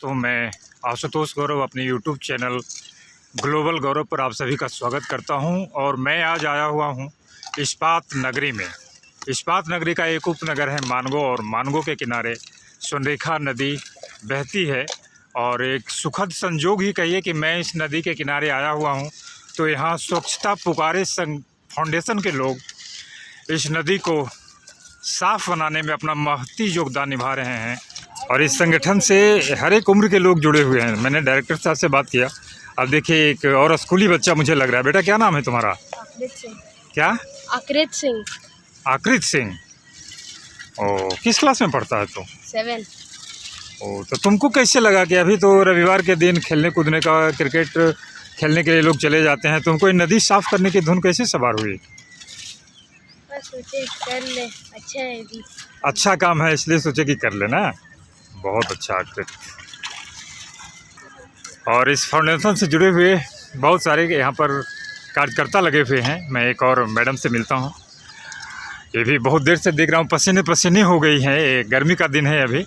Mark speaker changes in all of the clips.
Speaker 1: दोस्तों, मैं आशुतोष गौरव अपने यूट्यूब चैनल ग्लोबल गौरव पर आप सभी का स्वागत करता हूं। और मैं आज आया हुआ हूं इस्पात नगरी में। इस्पात नगरी का एक उपनगर है मानगो, और मानगो के किनारे स्वर्णरेखा नदी बहती है। और एक सुखद संजोग ही कहिए कि मैं इस नदी के किनारे आया हुआ हूं, तो यहाँ स्वच्छता पुकारे फाउंडेशन के लोग इस नदी को साफ़ बनाने में अपना महती योगदान निभा रहे हैं। और इस संगठन से हर एक उम्र के लोग जुड़े हुए हैं। मैंने डायरेक्टर साहब से बात किया। अब देखिए, एक और स्कूली बच्चा मुझे लग रहा है। बेटा, क्या नाम है तुम्हारा?
Speaker 2: आकृत सिंह।
Speaker 1: क्या?
Speaker 2: आकृत सिंह।
Speaker 1: आकृत सिंह। ओ, किस क्लास में पढ़ता है तू?
Speaker 2: 7।
Speaker 1: ओ, तो तुमको कैसे लगा कि अभी तो रविवार के दिन खेलने कूदने का, क्रिकेट खेलने के लिए लोग चले जाते हैं, तुमको ये नदी साफ़ करने की धुन कैसे सवार हुई?
Speaker 2: बस सोचे कर ले, अच्छा है भी।
Speaker 1: अच्छा काम है, इसलिए सोचे कि कर लेना। बहुत अच्छा आकृत। और इस फाउंडेशन से जुड़े हुए बहुत सारे यहाँ पर कार्यकर्ता लगे हुए हैं। मैं एक और मैडम से मिलता हूँ। ये भी बहुत देर से देख रहा हूँ, पसीने पसीने हो गई हैं। ये गर्मी का दिन है अभी,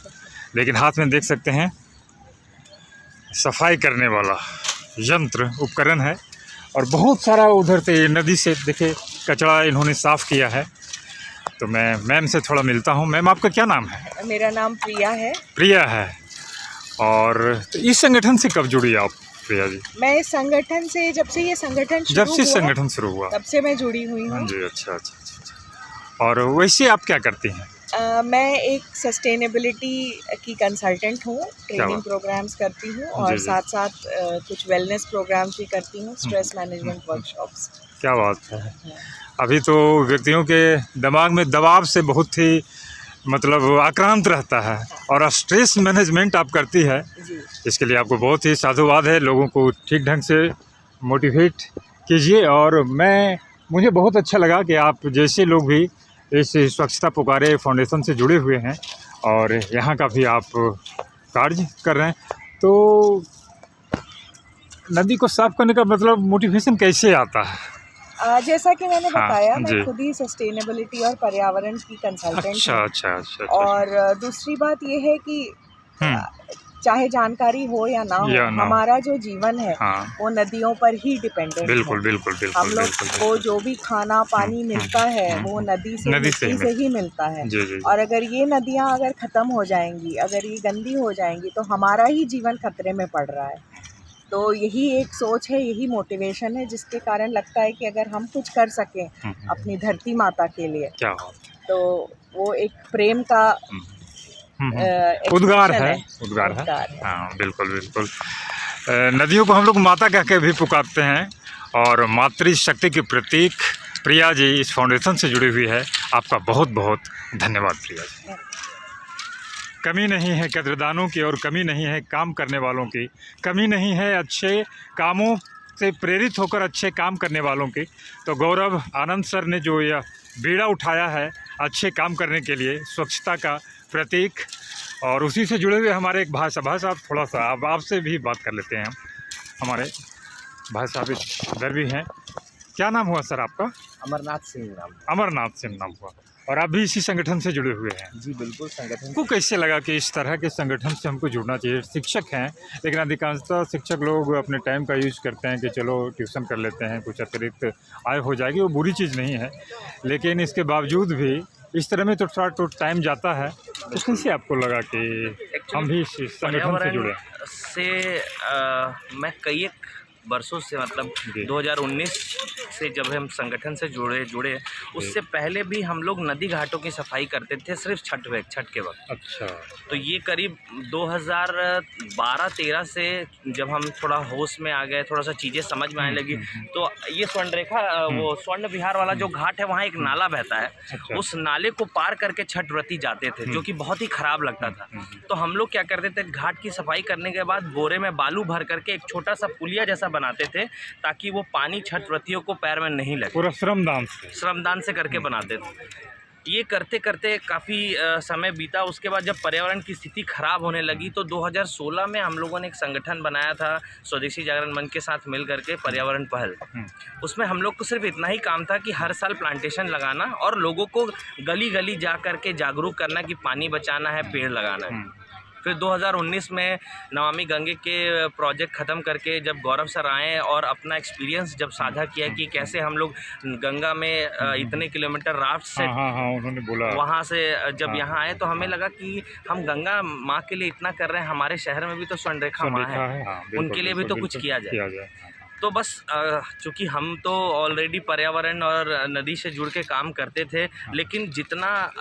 Speaker 1: लेकिन हाथ में देख सकते हैं सफाई करने वाला यंत्र उपकरण है। और बहुत सारा उधर से नदी से देखे कचरा इन्होंने साफ़ किया है। तो मैं मैम से थोड़ा मिलता हूँ। मैम, आपका क्या नाम है?
Speaker 3: मेरा नाम प्रिया है।
Speaker 1: प्रिया है। और तो इस संगठन से कब जुड़ी आप प्रिया जी?
Speaker 3: मैं इस संगठन से जब से ये संगठन
Speaker 1: शुरू हुआ
Speaker 3: तब से मैं जुड़ी हुई हूँ।
Speaker 1: जी, अच्छा। और वैसे आप क्या करती हैं?
Speaker 3: मैं एक सस्टेनेबिलिटी की कंसल्टेंट हूँ। ट्रेनिंग प्रोग्राम्स करती हूँ और साथ साथ कुछ वेलनेस प्रोग्राम्स भी करती हूँ, स्ट्रेस मैनेजमेंट वर्कशॉप्स।
Speaker 1: क्या बात है। अभी तो व्यक्तियों के दिमाग में दबाव से बहुत ही मतलब आक्रांत रहता है, और स्ट्रेस मैनेजमेंट आप करती है, इसके लिए आपको बहुत ही साधुवाद है। लोगों को ठीक ढंग से मोटिवेट कीजिए। और मुझे बहुत अच्छा लगा कि आप जैसे लोग भी इस स्वच्छता पुकारे फाउंडेशन से जुड़े हुए हैं और यहाँ का भी आप कार्य कर रहे हैं। तो नदी को साफ़ करने का मतलब मोटिवेशन कैसे आता है?
Speaker 3: जैसा कि मैंने बताया, मैं
Speaker 1: जी।
Speaker 3: खुद ही सस्टेनेबिलिटी और पर्यावरण की कंसल्टेंट हूँ।
Speaker 1: अच्छा।
Speaker 3: और दूसरी बात ये है कि चाहे जानकारी हो या ना हो, हमारा जो जीवन है वो नदियों पर ही डिपेंडेंट है।
Speaker 1: बिल्कुल।
Speaker 3: हम लोग को जो भी खाना पानी मिलता है वो नदी से ही मिलता है।
Speaker 1: जी।
Speaker 3: और अगर ये नदियाँ अगर ख़त्म हो जाएंगी, अगर ये गंदी हो जाएंगी, तो हमारा ही जीवन खतरे में पड़ रहा है। तो यही एक सोच है, यही मोटिवेशन है, जिसके कारण लगता है कि अगर हम कुछ कर सकें अपनी धरती माता के लिए, तो वो एक प्रेम का
Speaker 1: उद्गार है। हाँ, बिल्कुल। नदियों को हम लोग माता कह के भी पुकारते हैं। और मातृशक्ति के प्रतीक प्रिया जी इस फाउंडेशन से जुड़ी हुई है। आपका बहुत बहुत धन्यवाद प्रिया जी। कमी नहीं है कद्रदानों की, और कमी नहीं है काम करने वालों की, कमी नहीं है अच्छे कामों से प्रेरित होकर अच्छे काम करने वालों की। तो गौरव आनंद सर ने जो यह बीड़ा उठाया है अच्छे काम करने के लिए, स्वच्छता का प्रतीक, और उसी से जुड़े हुए हमारे एक भाई साहब थोड़ा सा आपसे भी बात कर लेते हैं। हम हमारे भाई साहब इधर भी हैं। क्या नाम हुआ सर आपका?
Speaker 4: अमरनाथ सिंह नाम।
Speaker 1: अमरनाथ सिंह नाम हुआ। और आप भी इसी संगठन से जुड़े हुए हैं?
Speaker 4: जी बिल्कुल। संगठन
Speaker 1: को कैसे लगा कि इस तरह के संगठन से हमको जुड़ना चाहिए? शिक्षक हैं, लेकिन अधिकांशतः शिक्षक लोग अपने टाइम का यूज़ करते हैं कि चलो ट्यूशन कर लेते हैं, कुछ अतिरिक्त आय हो जाएगी, वो बुरी चीज़ नहीं है। लेकिन इसके बावजूद भी इस तरह में तो थोड़ा तो टाइम जाता है। तो कैसे आपको लगा कि हम भी इस संगठन से जुड़े?
Speaker 4: मैं कई वर्षों से, मतलब 2019 से जब हम संगठन से जुड़े उससे पहले भी हम लोग नदी घाटों की सफाई करते थे, सिर्फ छठ के वक्त। अच्छा। तो ये करीब 2012-13 से जब हम थोड़ा होश में आ गए, थोड़ा सा चीज़ें समझ में आने लगी, तो ये स्वर्णरेखा, वो स्वर्ण विहार वाला जो घाट है, वहाँ एक नाला बहता है। उस नाले को पार करके छठ व्रती जाते थे, जो कि बहुत ही ख़राब लगता था। तो हम लोग क्या करते थे, घाट की सफाई करने के बाद बोरे में बालू भर करके एक छोटा सा पुलिया जैसा बनाते थे, ताकि वो पानी छठ व्रतियों को पैर में नहीं लगे।
Speaker 1: पूरा श्रमदान से
Speaker 4: करके बनाते थे। ये करते करते काफ़ी समय बीता। उसके बाद जब पर्यावरण की स्थिति खराब होने लगी, तो 2016 में हम लोगों ने एक संगठन बनाया था, स्वदेशी जागरण मंच के साथ मिल करके, पर्यावरण पहल। उसमें हम लोग को सिर्फ इतना ही काम था कि हर साल प्लांटेशन लगाना और लोगों को गली गली जा करके जागरूक करना कि पानी बचाना है, पेड़ लगाना है। फिर 2019 में नमामि गंगे के प्रोजेक्ट ख़त्म करके जब गौरव सर आए और अपना एक्सपीरियंस जब साझा किया कि कैसे हम लोग गंगा में इतने किलोमीटर राफ्ट से
Speaker 1: उन्होंने बोला
Speaker 4: वहाँ से जब यहाँ आए तो हमें लगा कि हम गंगा माँ के लिए इतना कर रहे हैं, हमारे शहर में भी तो स्वर्णरेखा माँ है, उनके लिए भी तो कुछ किया जाए। तो बस चूँकि हम तो ऑलरेडी पर्यावरण और नदी से जुड़ के काम करते थे, लेकिन जितना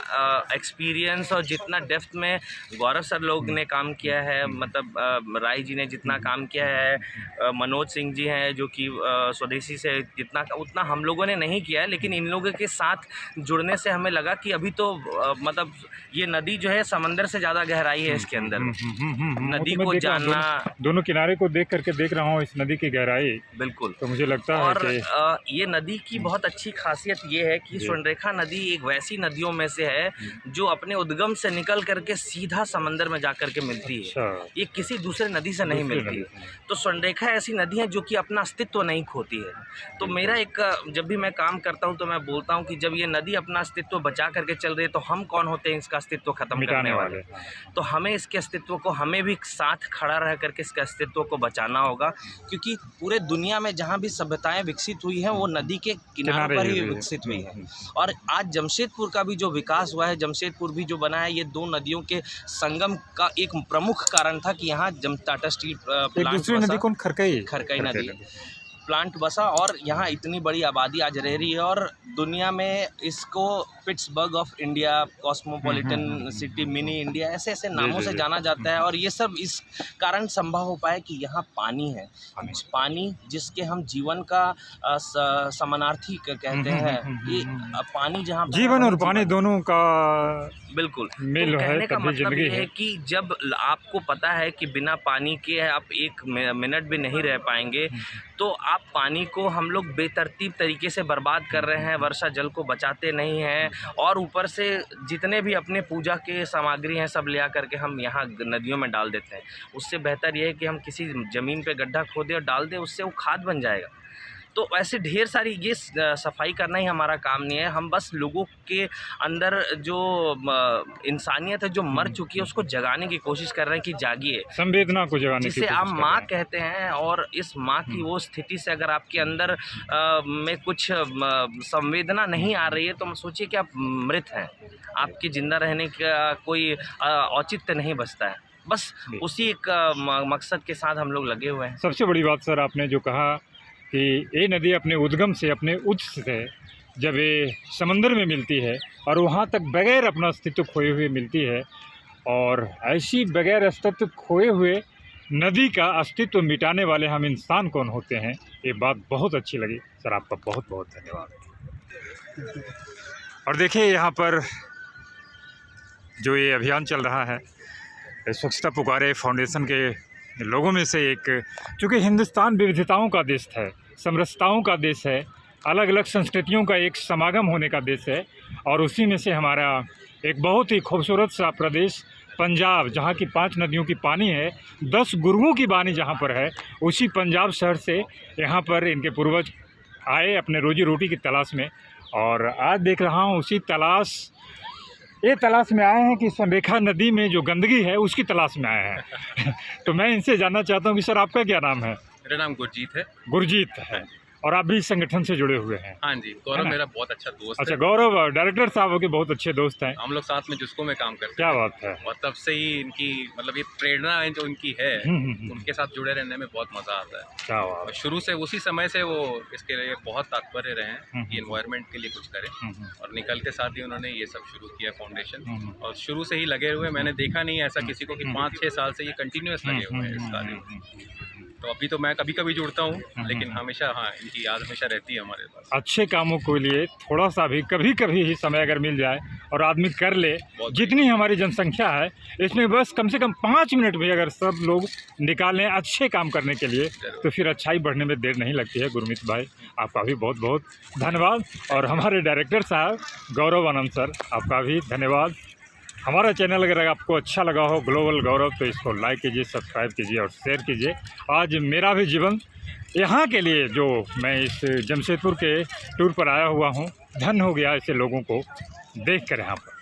Speaker 4: एक्सपीरियंस और जितना डेप्थ में गौरव सर लोग ने काम किया है, मतलब राय जी ने जितना काम किया है, मनोज सिंह जी हैं जो कि स्वदेशी से जितना उतना हम लोगों ने नहीं किया है, लेकिन इन लोगों के साथ जुड़ने से हमें लगा कि अभी तो मतलब ये नदी जो है समंदर से ज़्यादा गहराई है इसके अंदर। नदी को जानना,
Speaker 1: दोनों किनारे को देख करके देख रहा हूँ इस नदी की गहराई,
Speaker 4: बिल्कुल।
Speaker 1: तो मुझे लगता
Speaker 4: और
Speaker 1: है कि
Speaker 4: ये नदी की बहुत अच्छी खासियत ये है कि स्वर्णरेखा नदी एक वैसी नदियों में से है जो अपने उद्गम से निकल करके सीधा समंदर में जा करके मिलती है। ये किसी दूसरे नदी से नहीं मिलती। तो स्वर्णरेखा ऐसी नदी है जो कि अपना अस्तित्व नहीं खोती है। तो मेरा एक, जब भी मैं काम करता हूँ तो मैं बोलता हूँ कि जब ये नदी अपना अस्तित्व बचा करके चल रही है तो हम कौन होते हैं इसका अस्तित्व खत्म करने वाले। तो हमें इसके अस्तित्व को, हमें भी साथ खड़ा रह करके इसके अस्तित्व को बचाना होगा, क्योंकि पूरे दुनिया में जहाँ भी सभ्यताएं विकसित हुई हैं वो नदी के किनारे पर ही विकसित हुई हैं। और आज जमशेदपुर का भी जो विकास हुआ है, जमशेदपुर भी जो बना है, ये दो नदियों के संगम का एक प्रमुख कारण था कि यहाँ टाटा स्टील प्लांट बसा, खरकई नदी प्लांट बसा और यहाँ इतनी बड़ी आबादी आज रह रही है। और दुनिया में इसको Pittsburgh of India, cosmopolitan city, mini India, ऐसे ऐसे नामों से जाना जाता है। और ये सब इस कारण संभव हो पाया कि यहाँ पानी है, पानी जिसके हम जीवन का समानार्थी कहते हैं। ये पानी जहाँ
Speaker 1: जीवन और पानी दोनों का
Speaker 4: बिल्कुल
Speaker 1: मेल
Speaker 4: तो
Speaker 1: है,
Speaker 4: कहने का
Speaker 1: तभी
Speaker 4: मतलब
Speaker 1: जिंदगी
Speaker 4: ये है
Speaker 1: है
Speaker 4: कि जब आपको पता है कि बिना पानी के आप एक मिनट भी नहीं रह पाएंगे, तो आप पानी को हम लोग बेतरतीब तरीके से बर्बाद कर रहे हैं, वर्षा जल को बचाते नहीं हैं, और ऊपर से जितने भी अपने पूजा के सामग्री हैं सब ले आ करके हम यहाँ नदियों में डाल देते हैं। उससे बेहतर ये है कि हम किसी ज़मीन पे गड्ढा खोदें और डाल दें, उससे वो खाद बन जाएगा। तो ऐसे ढेर सारी ये सफाई करना ही हमारा काम नहीं है। हम बस लोगों के अंदर जो इंसानियत है जो मर चुकी है उसको जगाने की कोशिश कर रहे हैं कि जागिए,
Speaker 1: संवेदना को जगाने की
Speaker 4: जिसे आप माँ कहते हैं। और इस माँ की वो स्थिति से अगर आपके अंदर में कुछ संवेदना नहीं आ रही है तो सोचिए कि आप मृत हैं, आपके ज़िंदा रहने का कोई औचित्य नहीं बचता है। बस उसी एक मकसद के साथ हम लोग लगे हुए हैं।
Speaker 1: सबसे बड़ी बात सर आपने जो कहा कि ये नदी अपने उद्गम से, अपने उच्च से जब ये समंदर में मिलती है और वहाँ तक बगैर अपना अस्तित्व खोए हुए मिलती है, और ऐसी बगैर अस्तित्व खोए हुए नदी का अस्तित्व मिटाने वाले हम इंसान कौन होते हैं, ये बात बहुत अच्छी लगी सर, आपका बहुत बहुत धन्यवाद। और देखिए यहाँ पर जो ये अभियान चल रहा है, स्वच्छता पुकारे फाउंडेशन के लोगों में से एक, चूँकि हिंदुस्तान विविधताओं का देश है, समरसताओं का देश है, अलग अलग संस्कृतियों का एक समागम होने का देश है, और उसी में से हमारा एक बहुत ही खूबसूरत सा प्रदेश पंजाब, जहाँ की 5 नदियों की पानी है, 10 गुरुओं की बानी जहाँ पर है, उसी पंजाब शहर से यहाँ पर इनके पूर्वज आए अपने रोजी रोटी की तलाश में। और आज देख रहा हूँ उसी तलाश में आए हैं कि स्वर्णरेखा नदी में जो गंदगी है उसकी तलाश में आए हैं। तो मैं इनसे जानना चाहता हूँ कि सर आपका क्या नाम है?
Speaker 5: मेरा नाम गुरजीत है।
Speaker 1: गुरजीत है, और आप भी इस संगठन से जुड़े हुए हैं?
Speaker 5: हाँ जी, गौरव मेरा बहुत अच्छा दोस्त
Speaker 1: अच्छा,
Speaker 5: है।
Speaker 1: गौरव डायरेक्टर साहब के बहुत अच्छे दोस्त हैं।
Speaker 5: हम लोग साथ में जुस्को में काम करते हैं।
Speaker 1: क्या बात है।
Speaker 5: और तब से ही इनकी मतलब ये प्रेरणा है जो इनकी है, उनके साथ जुड़े रहने में बहुत मज़ा आता है।
Speaker 1: क्या बात।
Speaker 5: और शुरू से उसी समय से वो इसके लिए बहुत तात्पर्य रहे हैं कि एनवायरनमेंट के लिए कुछ करें, और निकलते साथ ही उन्होंने ये सब शुरू किया फाउंडेशन, और शुरू से ही लगे हुए। मैंने देखा नहीं ऐसा किसी को कि 5-6 साल से ये कंटिन्यूस लगे हुए हैं इस कार्य में। तो अभी तो मैं कभी कभी जुड़ता हूँ, लेकिन हमेशा हाँ इनकी याद हमेशा रहती है हमारे पास।
Speaker 1: अच्छे कामों के लिए थोड़ा सा भी कभी कभी ही समय अगर मिल जाए और आदमी कर ले, जितनी हमारी जनसंख्या है इसमें बस कम से कम 5 मिनट भी अगर सब लोग निकालें अच्छे काम करने के लिए, तो फिर अच्छाई बढ़ने में देर नहीं लगती है। गुरमीत भाई आपका भी बहुत बहुत धन्यवाद, और हमारे डायरेक्टर साहब गौरव आनंद सर आपका भी धन्यवाद। हमारा चैनल अगर आपको अच्छा लगा हो ग्लोबल गौरव, तो इसको लाइक कीजिए, सब्सक्राइब कीजिए और शेयर कीजिए। आज मेरा भी जीवन यहाँ के लिए, जो मैं इस जमशेदपुर के टूर पर आया हुआ हूँ, धन्य हो गया ऐसे लोगों को देख कर यहाँ पर।